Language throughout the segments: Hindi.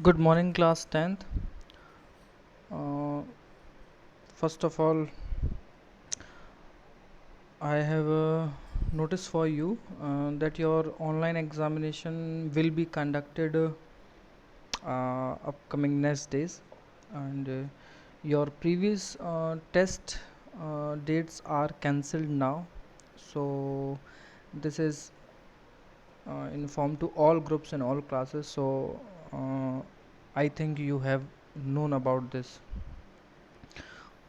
Good morning, class 10th. Uh, First of all, I have a notice for you that your online examination will be conducted upcoming next days, and your previous test dates are cancelled now. So, this is informed to all groups and all classes. So, I think you have known about this.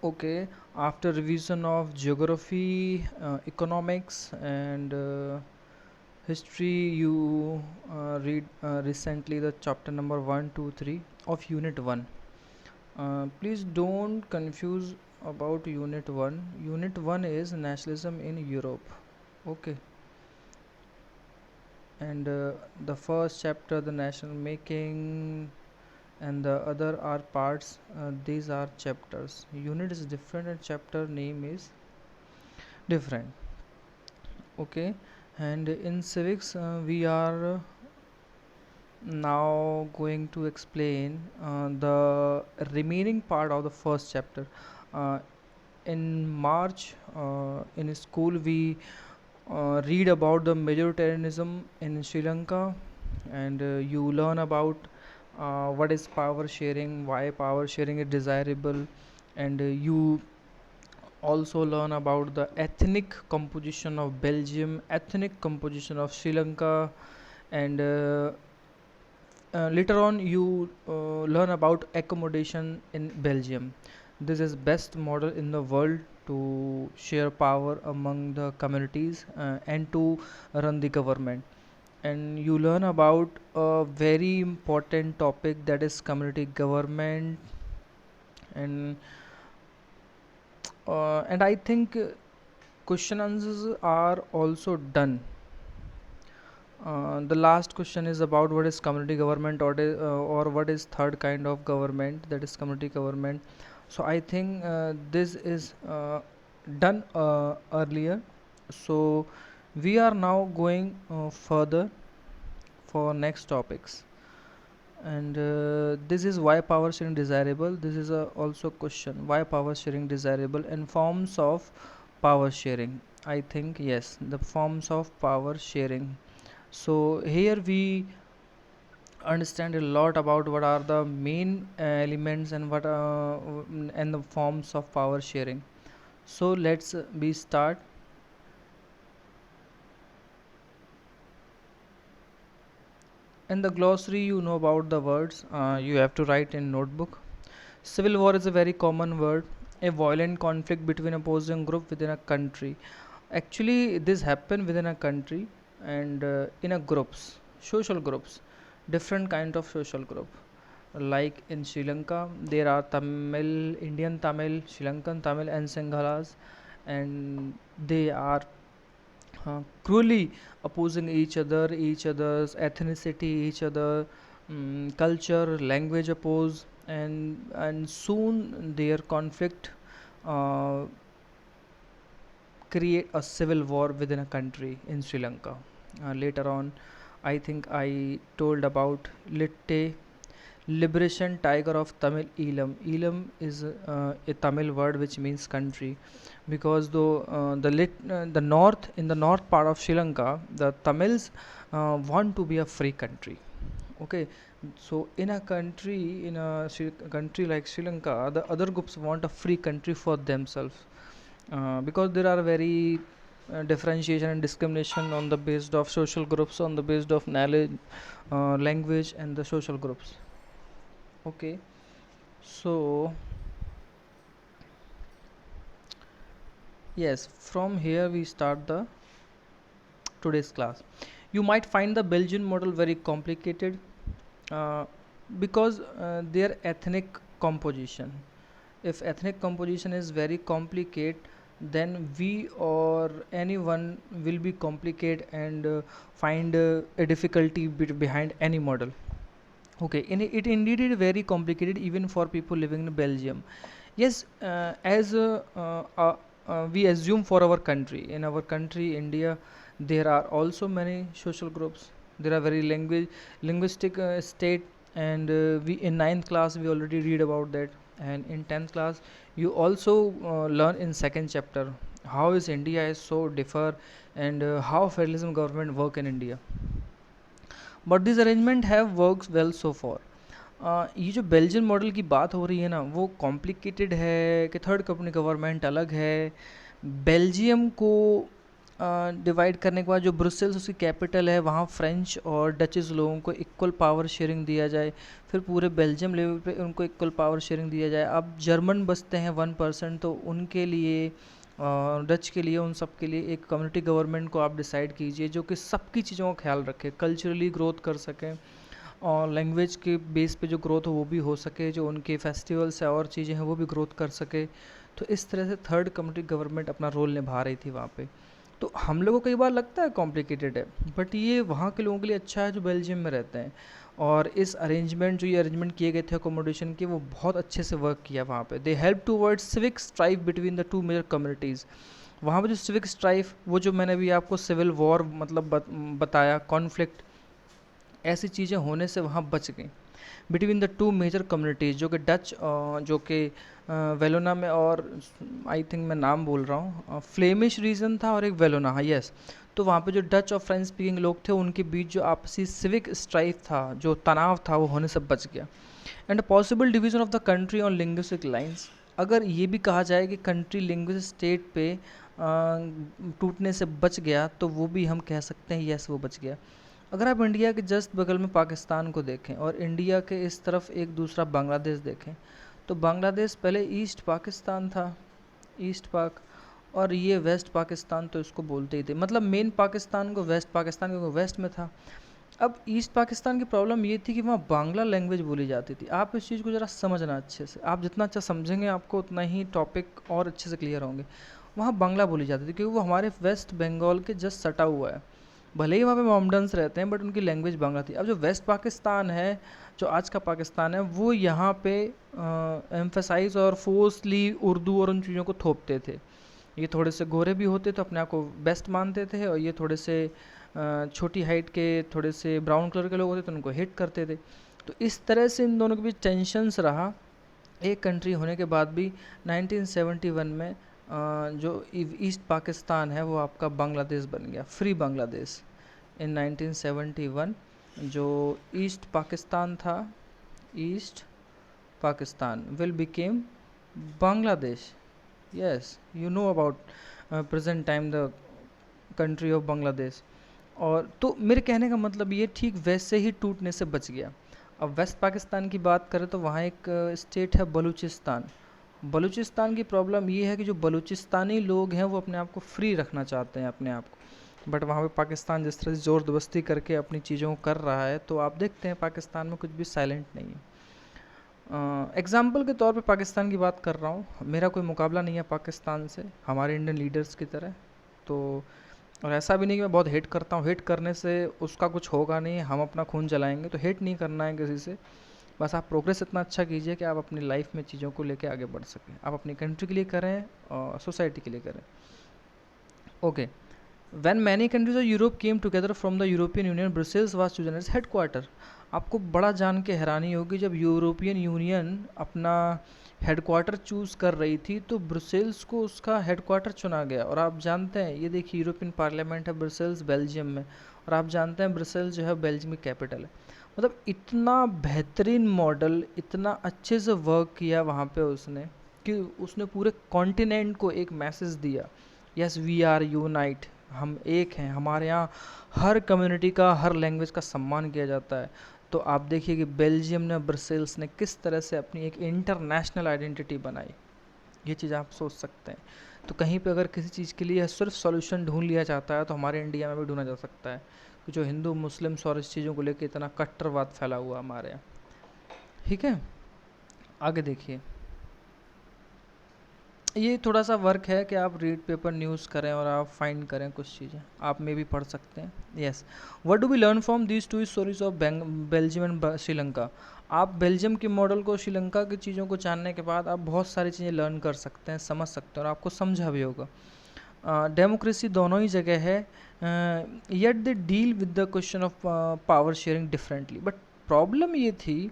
Okay, after revision of geography, economics, and history, you read recently the chapter number 1, 2, 3 of Unit 1. Please don't confuse about Unit 1. Unit 1 is nationalism in Europe. Okay, and the first chapter, the national making, and the other are parts. These are chapters. Unit is different, and chapter name is different. Okay, and in civics we are now going to explain the remaining part of the first chapter. uh, in March, in school we read about the majoritarianism in Sri Lanka, and you learn about what is power sharing, why power sharing is desirable, and you also learn about the ethnic composition of Belgium, ethnic composition of Sri Lanka, and later on you learn about accommodation in Belgium. This is best model in the world to share power among the communities and to run the government. And you learn about a very important topic, that is community government, and I think question answers are also done. The last question is about what is community government, or what is third kind of government, that is community government. So I think this is done earlier. So we are now going further for next topics, and this is why power sharing desirable. This is a also question, why power sharing desirable and forms of power sharing. I think yes, the forms of power sharing. So here we understand a lot about what are the main elements and what and the forms of power sharing. So let's be start. In the glossary, you know about the words. You have to write in notebook. Civil war is a very common word. A violent conflict between opposing group within a country. Actually, this happen within a country, and in a groups, social groups, different kind of social group. Like in Sri Lanka, there are Tamil, Indian Tamil, Sri Lankan Tamil, and Singhalas, and they are cruelly opposing each other's ethnicity, each other culture, language oppose, and soon their conflict uh, create a civil war within a country in Sri Lanka. Later on, I think I told about Litte Liberation Tiger of Tamil Elam. Elam is a Tamil word which means country, because though the north, in the north part of Sri Lanka, the Tamils want to be a free country. Okay, so in a country, in a country like Sri Lanka, the other groups want a free country for themselves, because there are very differentiation and discrimination on the based of social groups, on the based of knowledge, language, and the social groups. Okay, so yes, from here we start the today's class. You might find the Belgian model very complicated, uh, because their ethnic composition. If ethnic composition is very complicated, then we or anyone will be complicated and find a difficulty behind any model. Okay, it indeed is very complicated even for people living in Belgium. Yes, as we assume for our country, in our country, India, there are also many social groups. There are very linguistic state, and we in ninth class we already read about that, and in 10th class you also learn in second chapter how is India is so differ, and how federalism government work in India. But this arrangement have works well so far. ये जो बेल्जियन मॉडल की बात हो रही है ना, वो कॉम्प्लिकेटेड है कि थर्ड कंपनी गवर्नमेंट अलग है। बेल्जियम को डिवाइड करने के बाद जो ब्रुसेल्स उसकी कैपिटल है, वहाँ फ्रेंच और डचेस लोगों को इक्वल पावर शेयरिंग दिया जाए, फिर पूरे बेल्जियम लेवल पे उनको इक्वल पावर शेयरिंग दिया जाए। अब जर्मन बसते हैं 1%, तो उनके लिए डच के लिए, उन सब के लिए एक कम्युनिटी गवर्नमेंट को आप डिसाइड कीजिए जो कि सबकी चीज़ों का ख्याल रखे, कल्चरली ग्रोथ कर सकें और लैंग्वेज के बेस पे जो ग्रोथ हो वो भी हो सके, जो उनके फेस्टिवल्स है और चीज़ें हैं वो भी ग्रोथ कर सके। तो इस तरह से थर्ड कम्युनिटी गवर्नमेंट अपना रोल निभा रही थी वहाँ पे। तो हम लोगों को कई बार लगता है कॉम्प्लिकेटेड है, बट ये वहाँ के लोगों के लिए अच्छा है जो बेल्जियम में रहते हैं। और इस अरेंजमेंट जो ये अरेंजमेंट किए गए थे अकोमोडेशन के, वो बहुत अच्छे से वर्क किया वहाँ पे। They help towards civic strife between the two major communities. वहाँ पे जो सिविक स्ट्राइफ, वो जो मैंने अभी आपको सिविल वॉर मतलब बताया, कॉन्फ्लिक्ट, ऐसी चीज़ें होने से वहाँ बच गई between the two major communities, जो कि डच जो कि वेलोना में, और आई थिंक मैं नाम बोल रहा हूँ, फ्लेमिश रीजन था और एक वेलोना, हाँ यस। तो वहाँ पे जो डच और फ्रेंच स्पीकिंग लोग थे उनके बीच जो आपसी सिविक स्ट्राइफ था, जो तनाव था, वो होने से बच गया। And possible division of the country on linguistic lines, अगर ये भी कहा जाए कि कंट्री लिंग्विस्टिक स्टेट पे टूटने से बच गया, तो वो भी हम कह सकते हैं यस वो बच गया। अगर आप इंडिया के जस्ट बगल में पाकिस्तान को देखें और इंडिया के इस तरफ एक दूसरा बांग्लादेश देखें, तो बांग्लादेश पहले ईस्ट पाकिस्तान था, ईस्ट पाक, और ये वेस्ट पाकिस्तान तो इसको बोलते ही थे, मतलब मेन पाकिस्तान को वेस्ट पाकिस्तान को वेस्ट में था। अब ईस्ट पाकिस्तान की प्रॉब्लम ये थी कि वहाँ बांग्ला लैंग्वेज बोली जाती थी। आप इस चीज़ को ज़रा समझना अच्छे से, आप जितना अच्छा समझेंगे आपको उतना ही टॉपिक और अच्छे से क्लियर होंगे। वहाँ बांग्ला बोली जाती थी क्योंकि वो हमारे वेस्ट बंगाल के जस्ट सटा हुआ है। भले ही वहाँ पे मोहम्मडन्स रहते हैं, बट उनकी लैंग्वेज बांग्ला थी। अब जो वेस्ट पाकिस्तान है, जो आज का पाकिस्तान है, वो यहाँ पे एम्फेसाइज और फोर्सली उर्दू और उन चीज़ों को थोपते थे। ये थोड़े से गोरे भी होते तो अपने आप को बेस्ट मानते थे, और ये थोड़े से छोटी हाइट के, थोड़े से ब्राउन कलर के लोग होते तो उनको हिट करते थे। तो इस तरह से इन दोनों के बीच टेंशन्स रहा। एक कंट्री होने के बाद भी 1971 में जो ईस्ट पाकिस्तान है वो आपका बांग्लादेश बन गया, फ्री बांग्लादेश। इन 1971 जो ईस्ट पाकिस्तान था, east Pakistan will became Bangladesh. Yes, you know about present time the country of Bangladesh. और तो मेरे कहने का मतलब ये ठीक वैसे ही टूटने से बच गया। अब वेस्ट पाकिस्तान की बात करें तो वहाँ एक स्टेट है बलूचिस्तान। बलूचिस्तान की प्रॉब्लम ये है कि जो बलूचिस्तानी लोग हैं वो अपने आप को फ्री रखना चाहते हैं अपने आप को, बट वहाँ पे पाकिस्तान जिस तरह से ज़ोर ज़बरदस्ती करके अपनी चीज़ों को कर रहा है, तो आप देखते हैं पाकिस्तान में कुछ भी साइलेंट नहीं है। एग्ज़ाम्पल के तौर पे पाकिस्तान की बात कर रहा हूँ, मेरा कोई मुकाबला नहीं है पाकिस्तान से हमारे इंडियन लीडर्स की तरह। तो और ऐसा भी नहीं कि मैं बहुत हेट करता हूँ, हेट करने से उसका कुछ होगा नहीं, हम अपना खून जलाएंगे। तो हेट नहीं करना है किसी से, बस आप प्रोग्रेस इतना अच्छा कीजिए कि आप अपनी लाइफ में चीज़ों को लेके आगे बढ़ सकें। आप अपनी कंट्री के लिए करें और सोसाइटी के लिए करें। Okay, when many countries of Europe came together from the European Union, Brussels was chosen as headquarter. आपको बड़ा जान के हैरानी होगी, जब यूरोपियन यूनियन अपना हेडक्वार्टर चूज़ कर रही थी तो ब्रुसेल्स को उसका हेडक्वार्टर चुना गया। और आप जानते हैं, ये देखिए यूरोपियन पार्लियामेंट है ब्रुसेल्स बेल्जियम में, और आप जानते हैं ब्रुसेल्स जो है बेल्जियम की कैपिटल है। मतलब इतना बेहतरीन मॉडल, इतना अच्छे से वर्क किया वहाँ पे उसने, कि उसने पूरे कॉन्टिनेंट को एक मैसेज दिया, यस वी आर यूनाइट, हम एक हैं, हमारे यहाँ हर कम्युनिटी का, हर लैंग्वेज का सम्मान किया जाता है। तो आप देखिए कि बेल्जियम ने, ब्रसेल्स ने किस तरह से अपनी एक इंटरनेशनल आइडेंटिटी बनाई, ये चीज़ आप सोच सकते हैं। तो कहीं पे अगर किसी चीज़ के लिए सिर्फ सॉल्यूशन ढूंढ लिया जाता है तो हमारे इंडिया में भी ढूंढा जा सकता है, कि जो हिंदू मुस्लिम्स और इस चीज़ों को लेकर इतना कट्टरवाद फैला हुआ हमारे यहाँ। ठीक है, आगे देखिए। ये थोड़ा सा वर्क है कि आप रीड पेपर न्यूज़ करें और आप फाइंड करें कुछ चीज़ें, आप में भी पढ़ सकते हैं। Yes, what do we learn from these two stories of Belgium and Sri Lanka. आप बेल्जियम के मॉडल को, श्रीलंका की चीज़ों को जानने के बाद आप बहुत सारी चीज़ें लर्न कर सकते हैं, समझ सकते हैं, और आपको समझा भी होगा। डेमोक्रेसी दोनों ही जगह है, yet they deal with the question of power sharing differently, but problem ये थी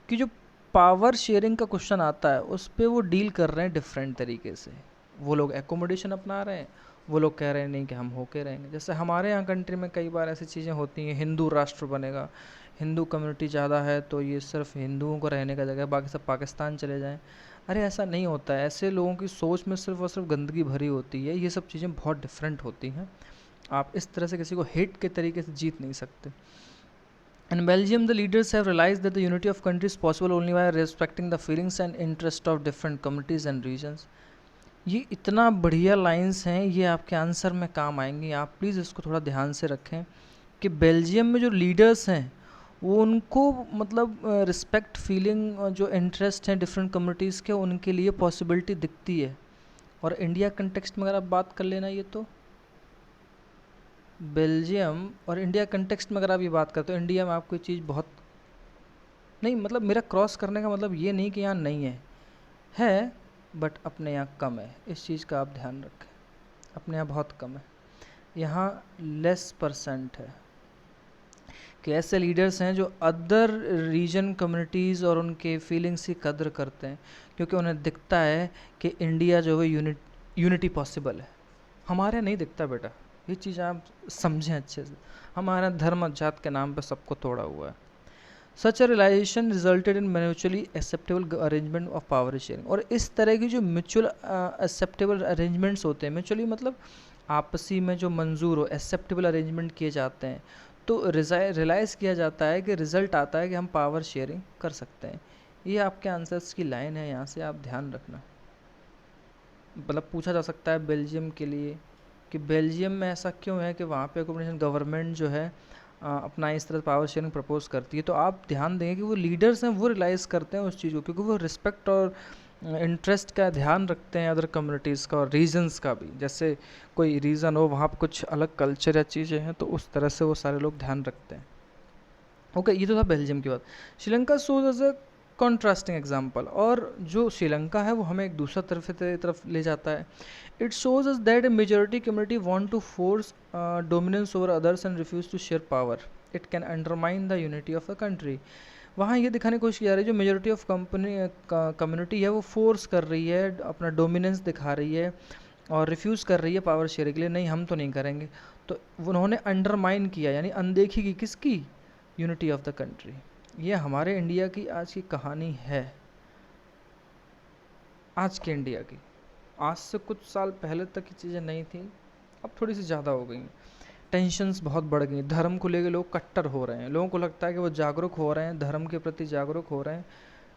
कि जो पावर शेयरिंग का क्वेश्चन आता है उस पे वो डील कर रहे हैं डिफरेंट तरीके से। वो लोग एकोमोडेशन अपना रहे हैं, वो लोग कह रहे हैं नहीं कि हम होके रहेंगे। जैसे हमारे यहाँ कंट्री में कई बार ऐसी चीज़ें होती हैं, हिंदू राष्ट्र बनेगा, हिंदू कम्युनिटी ज़्यादा है तो ये सिर्फ हिंदुओं को रहने का जगह है, बाकी सब पाकिस्तान चले जाएं। अरे ऐसा नहीं होता है, ऐसे लोगों की सोच में सिर्फ और सिर्फ गंदगी भरी होती है। ये सब चीज़ें बहुत डिफरेंट होती हैं, आप इस तरह से किसी को हेट के तरीके से जीत नहीं सकते। In Belgium, the leaders have realized that the unity of country is possible only by respecting the feelings and interests of different communities and regions. ये इतना बढ़िया लाइंस हैं, ये आपके आंसर में काम आएंगी, आप प्लीज़ इसको थोड़ा ध्यान से रखें कि बेल्जियम में जो लीडर्स हैं वो उनको मतलब रिस्पेक्ट फीलिंग जो इंटरेस्ट हैं डिफरेंट कम्युनिटीज़ के, उनके लिए पॉसिबिलिटी दिखती है। और इंडिया कंटेक्स्ट में अगर आप बात कर लेना, ये तो बेल्जियम और इंडिया कंटेक्स्ट में अगर आप ये बात करते हो, इंडिया में आपको चीज़ बहुत नहीं, मतलब मेरा क्रॉस करने का मतलब ये नहीं कि यहाँ नहीं है बट अपने यहाँ कम है। इस चीज़ का आप ध्यान रखें, अपने यहाँ बहुत कम है, यहाँ लेस % है कि ऐसे लीडर्स हैं जो अदर रीजन कम्युनिटीज़ और उनके फीलिंग्स की कदर करते हैं, क्योंकि उन्हें दिखता है कि इंडिया जो है यूनिटी पॉसिबल है। हमारे यहाँ नहीं दिखता बेटा, ये चीज़ आप समझें अच्छे से। हमारा धर्म जात के नाम पे सबको तोड़ा हुआ है। Such a realization resulted in mutually acceptable arrangement of power sharing. और इस तरह की जो म्यूचुअल एक्सेप्टेबल अरेंजमेंट्स होते हैं, म्यूचुअली मतलब आपसी में जो मंजूर हो, एक्सेप्टेबल अरेंजमेंट किए जाते हैं, तो रियलाइज़ किया जाता है कि रिज़ल्ट आता है कि हम पावर शेयरिंग कर सकते हैं। ये आपके आंसर्स की लाइन है, यहाँ से आप ध्यान रखना। मतलब पूछा जा सकता है बेल्जियम के लिए कि बेल्जियम में ऐसा क्यों है कि वहाँ पे अकोमोडेशन गवर्नमेंट जो है अपना इस तरह पावर शेयरिंग प्रपोज करती है। तो आप ध्यान देंगे कि वो लीडर्स हैं वो रियलाइज़ करते हैं उस चीज़ को, क्योंकि वो रिस्पेक्ट और इंटरेस्ट का ध्यान रखते हैं अदर कम्युनिटीज़ का और रीजन्स का भी। जैसे कोई रीज़न हो वहाँ पर कुछ अलग कल्चर या चीज़ें हैं तो उस तरह से वो सारे लोग ध्यान रखते हैं। ओके, ये तो था बेल्जियम की बात। श्रीलंका सोज एज अ कॉन्ट्रास्टिंग एग्जाम्पल। और जो श्रीलंका है वो हमें एक दूसरा तरफ ले जाता है। It shows us that a majority community want to force dominance over others and refuse to share power. It can undermine the unity of the country. वहाँ ये दिखाने की कोशिश की जा रही है जो मेजॉरिटी ऑफ कम्युनिटी है वो फोर्स कर रही है, अपना डोमिनेंस दिखा रही है और रिफ्यूज़ कर रही है पावर शेयर के लिए, नहीं हम तो नहीं करेंगे। तो उन्होंने अंडरमाइन किया, यानी अनदेखी की, किसकी? Unity of the country. ये हमारे इंडिया की आज की कहानी है, आज के इंडिया की। आज से कुछ साल पहले तक की चीज़ें नहीं थी, अब थोड़ी सी ज़्यादा हो गई, टेंशन्स बहुत बढ़ गई, धर्म को लेकर लोग कट्टर हो रहे हैं। लोगों को लगता है कि वो जागरूक हो रहे हैं, धर्म के प्रति जागरूक हो रहे हैं।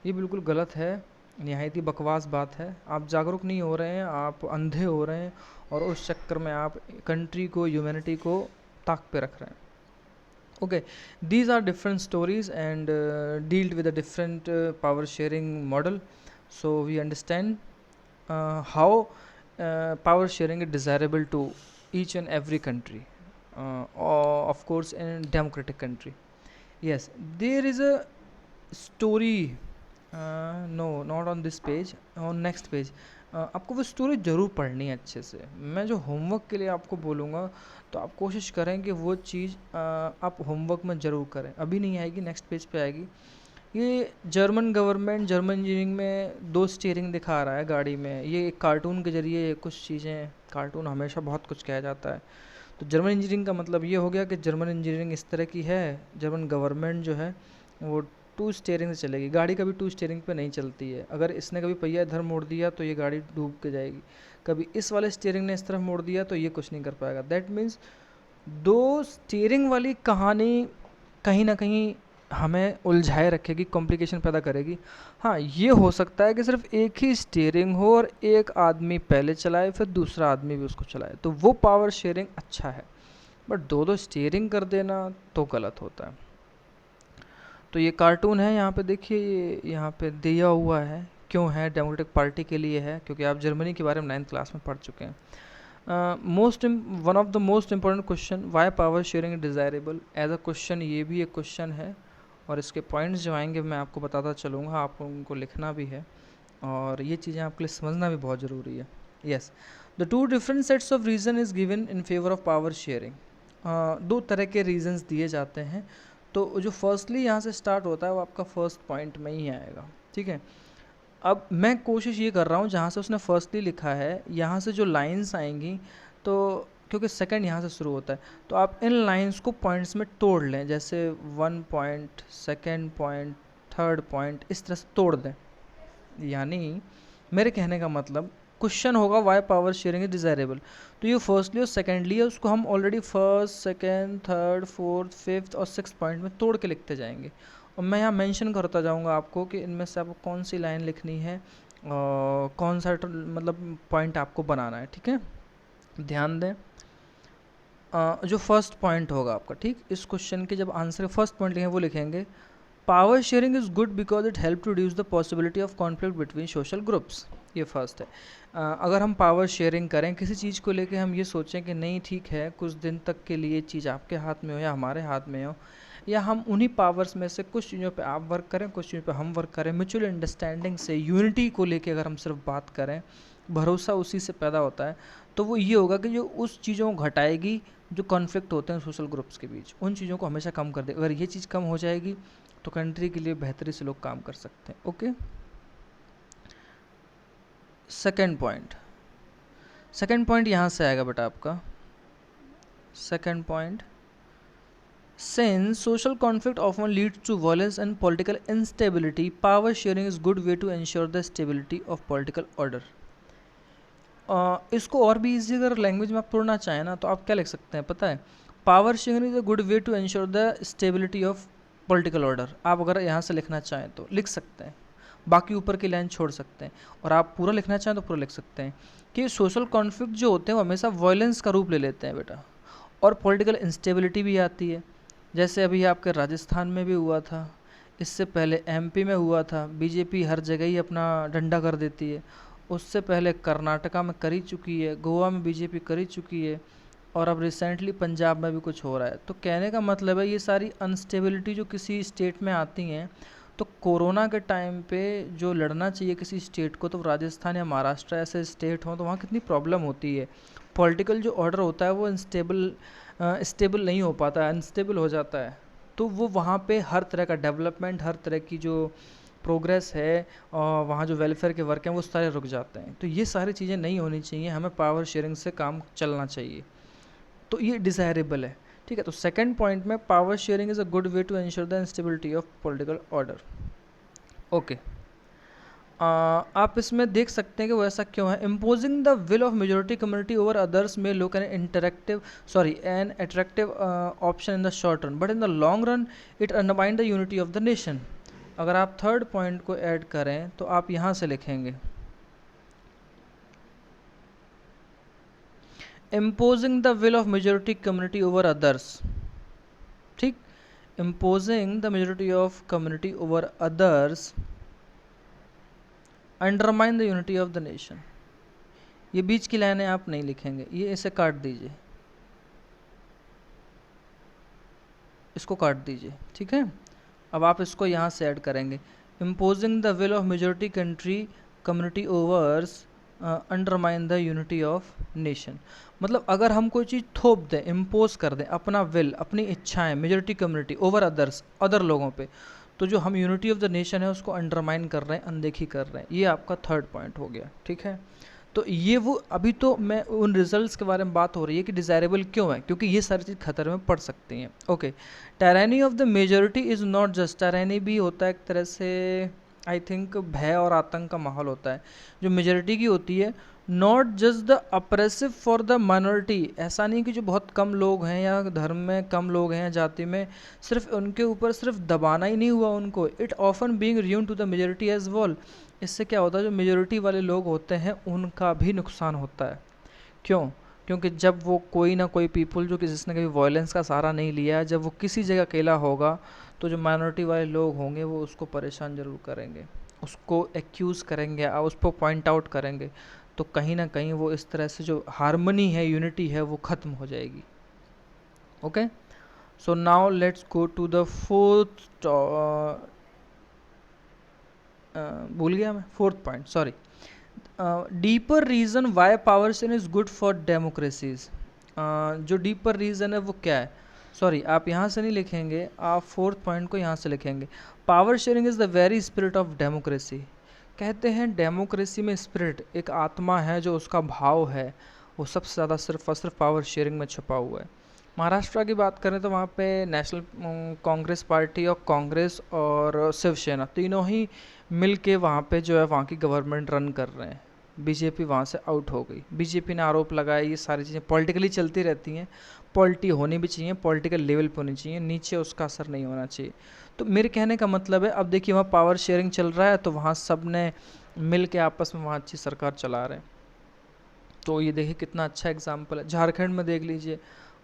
ये बिल्कुल गलत है, निहायत ही बकवास बात है। आप जागरूक नहीं हो रहे हैं, आप अंधे हो रहे हैं और उस चक्कर में आप कंट्री को, ह्यूमैनिटी को ताक पे रख रहे हैं। Okay, these are different stories and dealt with a different power sharing model. So we understand how power sharing is desirable to each and every country, or of course in democratic country. Yes, there is a story, no not on this page, on next page. आपको वो स्टोरी ज़रूर पढ़नी है अच्छे से। मैं जो होमवर्क के लिए आपको बोलूँगा तो आप कोशिश करें कि वो चीज़ आप होमवर्क में ज़रूर करें। अभी नहीं आएगी, नेक्स्ट पेज पे आएगी। ये जर्मन गवर्नमेंट जर्मन इंजीनियरिंग में 2 स्टीयरिंग दिखा रहा है गाड़ी में। ये एक कार्टून के ज़रिए कुछ चीज़ें, कार्टून हमेशा बहुत कुछ कहा जाता है। तो जर्मन इंजीनियरिंग का मतलब ये हो गया कि जर्मन इंजीनियरिंग इस तरह की है, जर्मन गवर्नमेंट जो है वो 2 स्टीयरिंग से चलेगी। गाड़ी कभी 2 स्टीयरिंग पे नहीं चलती है। अगर इसने कभी पहिया इधर मोड़ दिया तो ये गाड़ी डूब के जाएगी, कभी इस वाले स्टीयरिंग ने इस तरफ मोड़ दिया तो ये कुछ नहीं कर पाएगा। दैट मीन्स 2 स्टीयरिंग वाली कहानी कहीं ना कहीं हमें उलझाए रखेगी, कॉम्प्लिकेशन पैदा करेगी। हाँ, ये हो सकता है कि सिर्फ एक ही स्टीयरिंग हो और एक आदमी पहले चलाए फिर दूसरा आदमी भी उसको चलाए, तो वो पावर शेयरिंग अच्छा है। बट 2 स्टीयरिंग कर देना तो गलत होता है। तो ये कार्टून है, यहाँ पे देखिए, ये यहाँ पे दिया हुआ है। क्यों है? डेमोक्रेटिक पार्टी के लिए है, क्योंकि आप जर्मनी के बारे में 9th क्लास में पढ़ चुके हैं। One of the most important question, why power sharing is desirable. As a question ये भी एक क्वेश्चन है और इसके पॉइंट्स जो आएंगे मैं आपको बताता चलूँगा, आपको उनको लिखना भी है और ये चीज़ें आपके लिए समझना भी बहुत ज़रूरी है। Yes, the 2 different sets of reason is given in favour of power sharing. 2 तरह के रीजंस दिए जाते हैं तो जो फर्स्टली यहाँ से स्टार्ट होता है वो आपका फर्स्ट पॉइंट में ही आएगा, ठीक है। अब मैं कोशिश ये कर रहा हूँ जहाँ से उसने फर्स्टली लिखा है यहाँ से जो लाइंस आएंगी, तो क्योंकि सेकंड यहाँ से शुरू होता है, तो आप इन लाइंस को पॉइंट्स में तोड़ लें, जैसे 1 point, second point, third point, इस तरह से तोड़ दें। यानी मेरे कहने का मतलब क्वेश्चन होगा why power sharing is desirable, तो ये फर्स्टली और सेकेंडली है, उसको हम already first, second, third, fourth, fifth और सिक्स पॉइंट में तोड़ के लिखते जाएंगे। और मैं यहाँ मेंशन करता जाऊँगा आपको कि इनमें से आपको कौन सी लाइन लिखनी है और कौन सा मतलब पॉइंट आपको बनाना है, ठीक है। ध्यान दें, जो फर्स्ट पॉइंट होगा आपका, ठीक, इस क्वेश्चन के जब आंसर फर्स्ट पॉइंट लिखेंगे वो लिखेंगे power sharing is good because it help to reduce the possibility of conflict between social groups. ये फर्स्ट है। अगर हम पावर शेयरिंग करें किसी चीज़ को लेके, हम ये सोचें कि नहीं ठीक है कुछ दिन तक के लिए चीज़ आपके हाथ में हो या हमारे हाथ में हो, या हम उन्हीं पावर्स में से कुछ चीज़ों पे आप वर्क करें, कुछ चीज़ों पे हम वर्क करें, म्यूचुअल अंडरस्टैंडिंग से यूनिटी को लेके अगर हम सिर्फ बात करें, भरोसा उसी से पैदा होता है, तो वो ये होगा कि जो उस चीज़ों को घटाएगी जो कॉन्फ्लिक्ट होते हैं सोशल ग्रुप्स के बीच, उन चीज़ों को हमेशा कम कर दे। अगर ये चीज़ कम हो जाएगी तो कंट्री के लिए बेहतरी से लोग काम कर सकते हैं। ओके, सेकंड पॉइंट यहाँ से आएगा बेटा आपका second point, since social conflict often leads to violence and political instability, power sharing is good way to ensure the stability of political order. इसको और भी इजी अगर लैंग्वेज में आप पढ़ना चाहें ना, तो आप क्या लिख सकते हैं पता है, power sharing is a good way to ensure the stability of political order. आप अगर यहाँ से लिखना चाहें तो लिख सकते हैं, बाकी ऊपर की लाइन छोड़ सकते हैं, और आप पूरा लिखना चाहें तो पूरा लिख सकते हैं कि सोशल कॉन्फ्लिक्ट जो होते हैं वो हमेशा वायलेंस का रूप ले लेते हैं बेटा, और पॉलिटिकल इंस्टेबिलिटी भी आती है। जैसे अभी आपके राजस्थान में भी हुआ था, इससे पहले एमपी में हुआ था, बीजेपी हर जगह ही अपना डंडा कर देती है, उससे पहले कर्नाटका में करी चुकी है, गोवा में बीजेपी करी चुकी है, और अब रिसेंटली पंजाब में भी कुछ हो रहा है। तो कहने का मतलब है ये सारी अनस्टेबिलिटी जो किसी स्टेट में आती हैं, तो कोरोना के टाइम पे जो लड़ना चाहिए किसी स्टेट को, तो राजस्थान या महाराष्ट्र ऐसे स्टेट हों तो वहाँ कितनी प्रॉब्लम होती है, पॉलिटिकल जो ऑर्डर होता है वो स्टेबल नहीं हो पाता है, अनस्टेबल हो जाता है। तो वो वहाँ पे हर तरह का डेवलपमेंट, हर तरह की जो प्रोग्रेस है और वहाँ जो वेलफेयर के वर्क हैं वो सारे रुक जाते हैं। तो ये सारी चीज़ें नहीं होनी चाहिए, हमें पावर शेयरिंग से काम चलना चाहिए, तो ये डिज़ायरेबल है, ठीक है। तो सेकंड पॉइंट में power sharing is a good way to ensure the instability of political order. Okay, आप इसमें देख सकते हैं कि वो ऐसा क्यों है। Imposing the will of majority community over others may look an attractive option in the short run, but in the long run it undermine the unity of the nation. अगर आप थर्ड पॉइंट को ऐड करें तो आप यहाँ से लिखेंगे imposing the will of majority community over others, ठीक, imposing the majority of community over others undermine the unity of the nation. ये बीच की लाइनें आप नहीं लिखेंगे, ये इसे काट दीजिए, इसको काट दीजिए, ठीक है। अब आप इसको यहाँ से ऐड करेंगे imposing the will of majority country community overs undermine the unity of nation. मतलब अगर हम कोई चीज़ थोप दें, इम्पोज कर दें अपना विल, अपनी इच्छाएं majority community over others, other लोगों पे, तो जो हम यूनिटी ऑफ द नेशन है उसको अंडरमाइन कर रहे हैं, अनदेखी कर रहे हैं। ये आपका थर्ड पॉइंट हो गया, ठीक है। तो ये वो अभी तो मैं उन रिजल्ट्स के बारे में बात हो रही है कि डिज़ायरेबल क्यों है, क्योंकि ये सारी चीज़ खतरे में पड़ सकती हैं। Okay, tyranny of the majority is not just, tyranny भी होता है एक तरह से आई थिंक भय और आतंक का माहौल होता है जो मेजोरिटी की होती है, not just the oppressive for the minority. ऐसा नहीं कि जो बहुत कम लोग हैं या धर्म में कम लोग हैं, जाति में, सिर्फ उनके ऊपर सिर्फ दबाना ही नहीं हुआ उनको, it often being ruin to the majority as well. इससे क्या होता है, जो मेजोरिटी वाले लोग होते हैं उनका भी नुकसान होता है। क्यों? क्योंकि जब वो कोई ना कोई पीपल जो कि जिसने कभी वायलेंस का सहारा नहीं लिया, जब वो किसी जगह अकेला होगा तो जो माइनॉरिटी वाले लोग होंगे वो उसको परेशान ज़रूर करेंगे, उसको एक्यूज़ करेंगे, उस पर पॉइंट आउट करेंगे, तो कहीं ना कहीं वो इस तरह से जो हारमनी है, यूनिटी है, वो ख़त्म हो जाएगी। Okay, so now let's go to the fourth, भूल गया मैं, fourth point, sorry, deeper reason why power sharing is good for democracies. जो डीपर रीज़न है वो क्या है, सॉरी, आप यहाँ से नहीं लिखेंगे, आप फोर्थ पॉइंट को यहाँ से लिखेंगे। Power sharing is the very spirit of democracy. कहते हैं डेमोक्रेसी में स्पिरिट, एक आत्मा है जो उसका भाव है, वो सबसे ज़्यादा सिर्फ और सिर्फ पावर शेयरिंग में छुपा हुआ है। महाराष्ट्र की बात करें तो वहाँ पे नेशनल कांग्रेस पार्टी और कांग्रेस और शिवसेना तीनों ही मिल के वहाँ पे जो है वहाँ की गवर्नमेंट रन कर रहे हैं। बीजेपी वहाँ से आउट हो गई। बीजेपी ने आरोप लगाया, ये सारी चीज़ें पॉलिटिकली चलती रहती हैं, पॉलिटी होनी भी चाहिए, पॉलिटिकल लेवल पे होनी चाहिए, नीचे उसका असर नहीं होना चाहिए। तो मेरे कहने का मतलब है, अब देखिए वहाँ पावर शेयरिंग चल रहा है तो वहाँ सब ने मिल के आपस में वहाँ अच्छी सरकार चला रहे हैं। तो ये देखिए कितना अच्छा एग्जाम्पल है। झारखंड में देख लीजिए,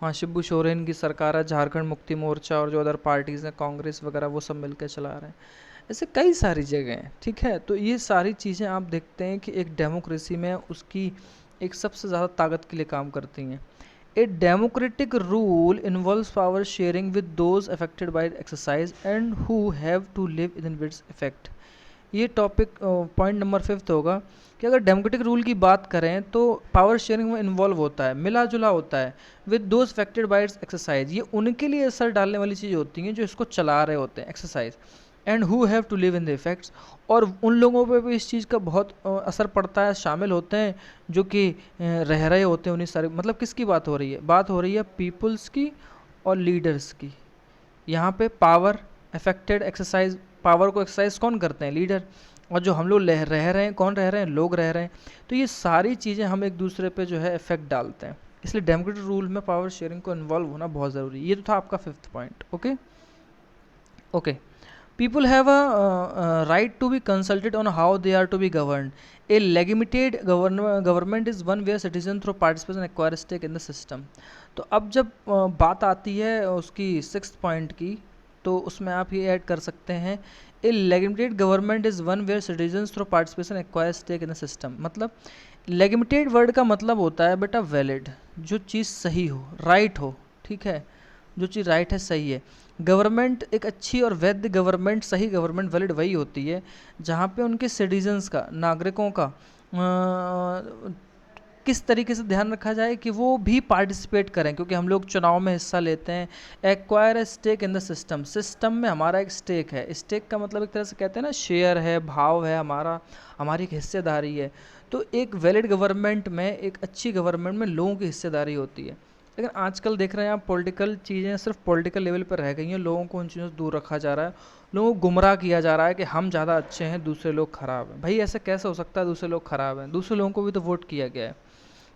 वहाँ शिबू सोरेन की सरकार है, झारखंड मुक्ति मोर्चा और जो अदर पार्टीज़ हैं कांग्रेस वगैरह वो सब मिलकर चला रहे हैं। ऐसे कई सारी जगह हैं, ठीक है। तो ये सारी चीज़ें आप देखते हैं कि एक डेमोक्रेसी में उसकी एक सबसे ज़्यादा ताकत के लिए काम करती हैं। A democratic rule involves power sharing with those affected by exercise and who have to live in its effect. ये टॉपिक पॉइंट नंबर 5 होगा कि अगर डेमोक्रेटिक रूल की बात करें तो पावर शेयरिंग में इन्वॉल्व होता है, मिला जुला होता है with those affected bye it's exercise. ये उनके लिए असर डालने वाली चीज़ होती हैं जो इसको चला रहे होते हैं, exercise, and who have to live in the effects. और उन लोगों पे भी इस चीज़ का बहुत असर पड़ता है, शामिल होते हैं जो कि रह रहे होते हैं उन्हीं सारे। मतलब किसकी बात हो रही है? बात हो रही है पीपल्स की और लीडर्स की। यहाँ पे पावर अफेक्टेड एक्सरसाइज, पावर को एक्सरसाइज कौन करते हैं? लीडर। और जो हम लोग रह रहे हैं, कौन रह रहे हैं? लोग रह रहे हैं। तो ये सारी चीज़ें हम एक दूसरे पे जो है इफेक्ट डालते हैं, इसलिए डेमोक्रेटिक रूल में पावर शेयरिंग को इन्वॉल्व होना बहुत ज़रूरी है। ये तो था आपका 5th point. Okay okay. People have a right to be consulted on how they are to be governed. A legitimate government is one where citizens through participation acquire a stake in the system. तो अब जब बात आती है उसकी 6th पॉइंट की, तो उसमें आप ये ऐड कर सकते हैं, a legitimate government is one where citizens through participation acquire stake in the system. मतलब लेगिमिटेड वर्ड का मतलब होता है बेटा वैलिड, जो चीज़ सही हो, राइट हो, ठीक है, जो चीज़ राइट है, सही है। गवर्नमेंट एक अच्छी और वैध गवर्नमेंट, सही गवर्नमेंट वैलिड वही होती है जहाँ पे उनके सिटीजन्स का, नागरिकों का किस तरीके से ध्यान रखा जाए कि वो भी पार्टिसिपेट करें, क्योंकि हम लोग चुनाव में हिस्सा लेते हैं। Acquire a stake in the system, system में हमारा एक स्टेक है। स्टेक का मतलब एक तरह से कहते हैं ना, शेयर है, भाव है हमारा, हमारी एक हिस्सेदारी है। तो एक वैलिड गवर्नमेंट में, एक अच्छी गवर्नमेंट में लोगों की हिस्सेदारी होती है। लेकिन आजकल देख रहे हैं आप, पॉलिटिकल चीज़ें सिर्फ पॉलिटिकल लेवल पर रह गई हैं, लोगों को उन चीज़ों से दूर रखा जा रहा है, लोगों को गुमराह किया जा रहा है कि हम ज़्यादा अच्छे हैं, दूसरे लोग ख़राब हैं। भाई ऐसा कैसे हो सकता है? दूसरे लोग ख़राब हैं, दूसरे लोगों को भी तो वोट किया गया है।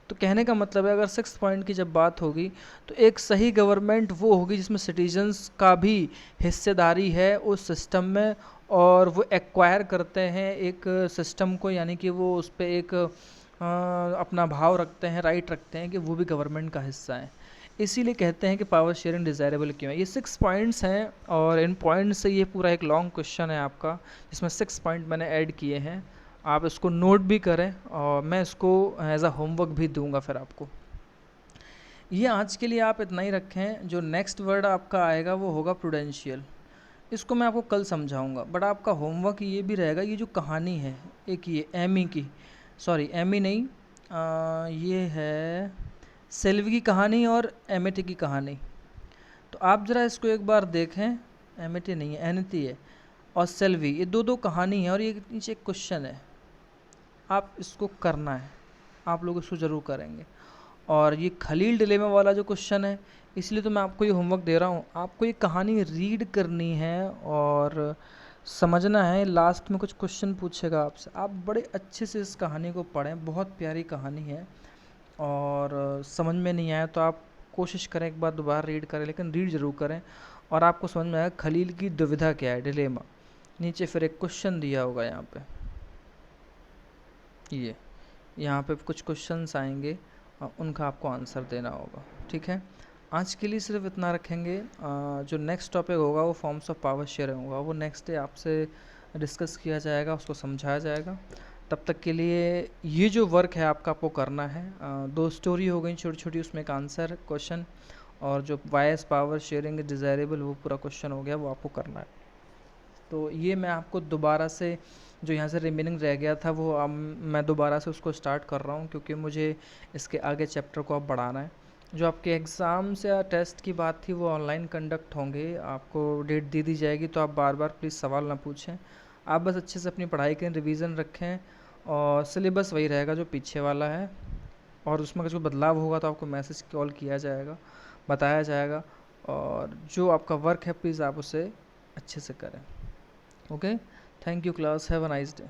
तो कहने का मतलब है, अगर 6th पॉइंट की जब बात होगी तो एक सही गवर्नमेंट वो होगी जिसमें सिटीजन्स का भी हिस्सेदारी है उस सिस्टम में, और वो एक्वायर करते हैं एक सिस्टम को, यानी कि वो उस पर एक अपना भाव रखते हैं, राइट रखते हैं कि वो भी गवर्नमेंट का हिस्सा है। इसीलिए कहते हैं कि पावर शेयरिंग डिज़ायरेबल क्यों है। ये 6 पॉइंट्स हैं और इन पॉइंट से ये पूरा एक लॉन्ग क्वेश्चन है आपका, जिसमें 6 पॉइंट मैंने ऐड किए हैं। आप इसको नोट भी करें और मैं इसको एज अ होमवर्क भी दूंगा फिर आपको। ये आज के लिए आप इतना ही रखें। जो नेक्स्ट वर्ड आपका आएगा वो होगा प्रूडेंशियल। इसको मैं आपको कल समझाऊंगा, बट आपका होमवर्क ये भी रहेगा, ये जो कहानी है एक, ये एमी की, सॉरी एमी नहीं, ये है सेल्वी की कहानी और एमिटी की कहानी। तो आप ज़रा इसको एक बार देखें। एमिटी नहीं है, एनिटी है, और सेल्वी, ये दो कहानी है और ये नीचे एक क्वेश्चन है। आप इसको करना है, आप लोग इसको ज़रूर करेंगे। और ये खलील डिलेमा वाला जो क्वेश्चन है, इसलिए तो मैं आपको ये होमवर्क दे रहा हूँ। आपको ये कहानी रीड करनी है और समझना है। लास्ट में कुछ क्वेश्चन पूछेगा आपसे, आप बड़े अच्छे से इस कहानी को पढ़ें, बहुत प्यारी कहानी है। और समझ में नहीं आया तो आप कोशिश करें एक बार दोबारा रीड करें, लेकिन रीड ज़रूर करें और आपको समझ में आएगा खलील की दुविधा क्या है, डिलेमा। नीचे फिर एक क्वेश्चन दिया होगा यहाँ पे, ये यहाँ पे कुछ क्वेश्चंस आएंगे, उनका आपको आंसर देना होगा, ठीक है। आज के लिए सिर्फ इतना रखेंगे। जो नेक्स्ट टॉपिक होगा वो फॉर्म्स ऑफ पावर शेयरिंग होगा, वो नेक्स्ट डे आपसे डिस्कस किया जाएगा, उसको समझाया जाएगा। तब तक के लिए ये जो वर्क है आपको करना है। 2 स्टोरी हो गई छोटी छोटी, उसमें एक आंसर क्वेश्चन, और जो वाइस पावर शेयरिंग डिज़ायरेबल वो पूरा क्वेश्चन हो गया, वो आपको करना है। तो ये मैं आपको दोबारा से, जो यहाँ से रिमेनिंग रह गया था वो मैं दोबारा से उसको स्टार्ट कर रहा हूँ, क्योंकि मुझे इसके आगे चैप्टर को अब बढ़ाना है। जो आपके एग्ज़ाम्स या टेस्ट की बात थी वो ऑनलाइन कंडक्ट होंगे, आपको डेट दे दी जाएगी, तो आप बार बार प्लीज़ सवाल ना पूछें। आप बस अच्छे से अपनी पढ़ाई करें, रिवीजन रखें, और सिलेबस वही रहेगा जो पीछे वाला है, और उसमें अगर कोई बदलाव होगा तो आपको मैसेज कॉल किया जाएगा, बताया जाएगा। और जो आपका वर्क है प्लीज़ आप उसे अच्छे से करें। Okay, thank you class, have a nice day.